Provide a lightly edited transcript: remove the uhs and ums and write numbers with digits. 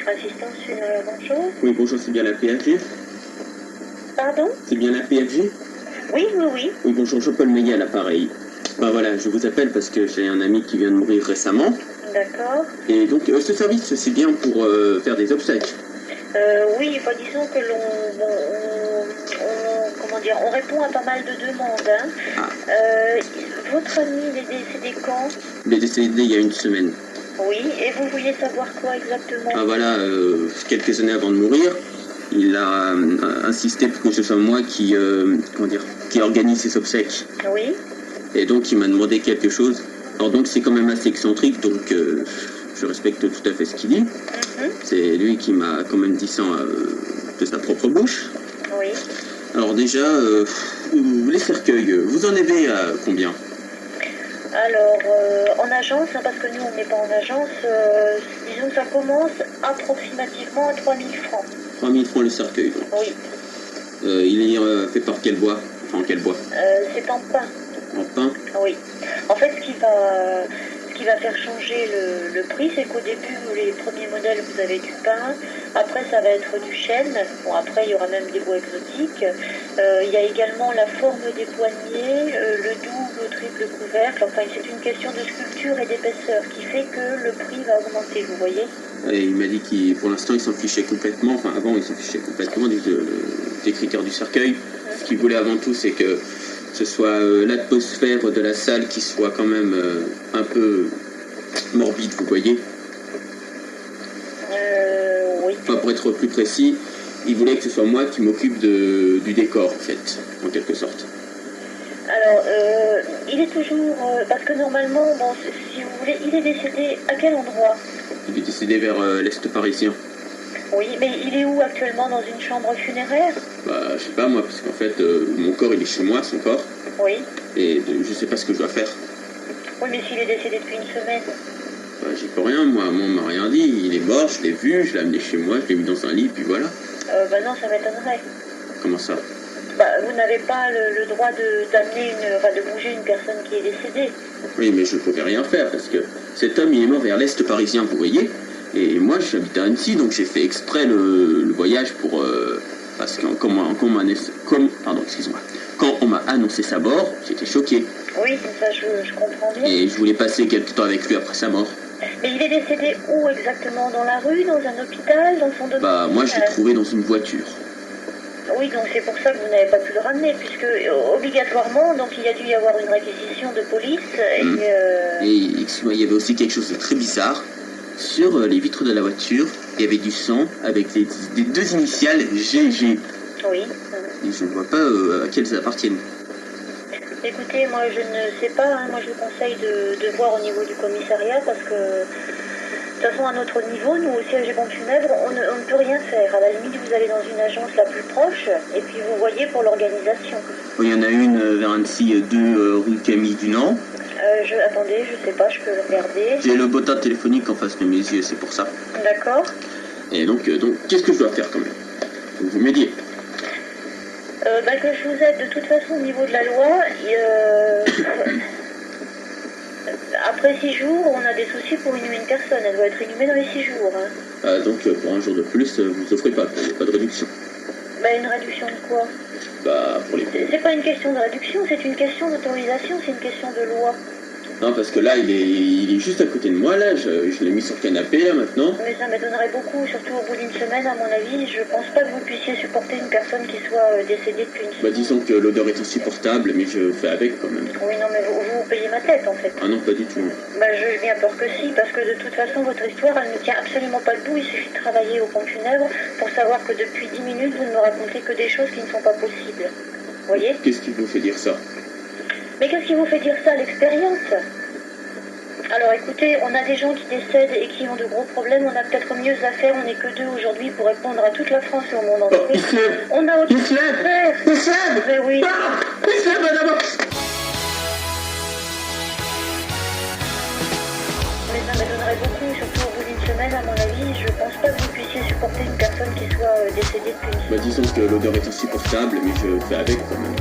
Assistance funéraire, bonjour. Oui, bonjour, c'est bien la PFG? Pardon? C'est bien la PFG? Oui, oui, oui. Oui, bonjour, Jean-Paul Meillet à l'appareil. Ben voilà, je vous appelle parce que j'ai un ami qui vient de mourir récemment. D'accord. Et donc, ce service, c'est bien pour faire des obsèques. Oui, bah, disons que comment dire, on répond à pas mal de demandes. Hein. Ah. Votre ami, il est décédé quand? Il est décédé il y a une semaine. Oui, et vous vouliez savoir quoi exactement? Ah voilà, quelques années avant de mourir, il a insisté pour que ce soit moi qui organise ses obsèques. Oui. Et donc, il m'a demandé quelque chose. Alors donc, c'est quand même assez excentrique, donc je respecte tout à fait ce qu'il dit. C'est lui qui m'a quand même dit ça de sa propre bouche. Oui. Alors déjà, les cercueils, vous en avez à combien? Alors, en agence, hein, parce que nous, on n'est pas en agence, disons que ça commence approximativement à 3000 francs. 3000 francs le cercueil, donc. Oui. Il est fait par quel bois? Enfin, quel bois? C'est en pain. En pin? Oui. En fait, ce qui va faire changer le prix, c'est qu'au début, les premiers modèles, vous avez du pain. Après, ça va être du chêne. Bon, après, il y aura même des bois exotiques. Il y a également la forme des poignées, le double ou triple couvercle. Enfin, c'est une question de sculpture et d'épaisseur qui fait que le prix va augmenter, vous voyez. Et il m'a dit qu'il, pour l'instant, il s'en fichait complètement. Enfin, avant, il s'en fichait complètement des critères du cercueil. Ce qu'il voulait avant tout, c'est que ce soit l'atmosphère de la salle qui soit quand même un peu morbide, vous voyez. Oui. Enfin, pour être plus précis, il voulait que ce soit moi qui m'occupe du décor, en fait, en quelque sorte. Alors, il est toujours... parce que normalement, bon, si vous voulez, il est décédé à quel endroit? Il est décédé vers l'Est parisien. Oui, mais il est où actuellement? Dans une chambre funéraire? Bah, je sais pas moi, parce qu'en fait, mon corps, il est chez moi, son corps. Oui. Et je sais pas ce que je dois faire. Oui, mais s'il est décédé depuis une semaine? Bah, j'y peux rien, moi, on m'a rien dit. Il est mort, je l'ai vu, je l'ai amené chez moi, je l'ai mis dans un lit, puis voilà. Bah non, ça m'étonnerait. Comment ça? Bah, vous n'avez pas le droit de bouger une personne qui est décédée. Oui, mais je ne pouvais rien faire, parce que cet homme, il est mort vers l'Est parisien, vous voyez. Et moi, j'habite à Annecy, donc j'ai fait exprès le voyage pour... parce que quand on m'a annoncé sa mort, j'étais choqué. Oui, ça je comprends bien. Et je voulais passer quelque temps avec lui après sa mort. Mais il est décédé où exactement? Dans la rue, dans un hôpital, dans son domicile? Bah, moi, je l'ai trouvé dans une voiture. Oui, donc c'est pour ça que vous n'avez pas pu le ramener, puisque obligatoirement, donc il y a dû y avoir une réquisition de police. Et excuse-moi, il y avait aussi quelque chose de très bizarre. Sur les vitres de la voiture, il y avait du sang avec des deux initiales GG. Oui. Et je ne vois pas à quelles elles appartiennent. Écoutez, moi je ne sais pas, hein. Moi je vous conseille de voir au niveau du commissariat, parce que de toute façon à notre niveau, nous au siège des pompes funèbres, on ne peut rien faire. À la limite, vous allez dans une agence la plus proche, et puis vous voyez pour l'organisation. Il y en a une vers Annecy, 2 rue Camille Dunant. Attendez, je sais pas, je peux regarder. J'ai le bottin téléphonique en face de mes yeux, c'est pour ça. D'accord. Et donc qu'est-ce que je dois faire quand même? Vous m'aidiez. Que je vous aide de toute façon au niveau de la loi. Après 6 jours, on a des soucis pour inhumer une personne. Elle doit être inhumée dans les 6 jours. Hein. Donc pour un jour de plus, vous offrez pas de réduction. Une réduction de quoi? Pour les... C'est pas une question de réduction, c'est une question d'autorisation, c'est une question de loi. Non, parce que là, il est juste à côté de moi, là, je l'ai mis sur le canapé, là, maintenant. Mais ça m'étonnerait beaucoup, surtout au bout d'une semaine, à mon avis. Je pense pas que vous puissiez supporter une personne qui soit décédée depuis une semaine. Disons que l'odeur est insupportable, mais je fais avec quand même. Oui, non, mais vous payez ma tête, en fait. Ah non, pas du tout. J'ai bien peur que si, parce que de toute façon, votre histoire, elle ne tient absolument pas debout. Il suffit de travailler au pompes funèbres pour savoir que depuis 10 minutes, vous ne me racontez que des choses qui ne sont pas possibles. Vous voyez? Qu'est-ce qui vous fait dire ça? Mais qu'est-ce qui vous fait dire ça? L'expérience? Alors écoutez, on a des gens qui décèdent et qui ont de gros problèmes, on a peut-être mieux à faire, on n'est que 2 aujourd'hui pour répondre à toute la France et au monde entier. On a autre chose à faire. Mais oui. Mais ça m'étonnerait beaucoup, surtout au bout d'une semaine, à mon avis. Je pense pas que vous puissiez supporter une personne qui soit décédée depuis une semaine. Disons que l'odeur est insupportable, mais je fais avec quand même.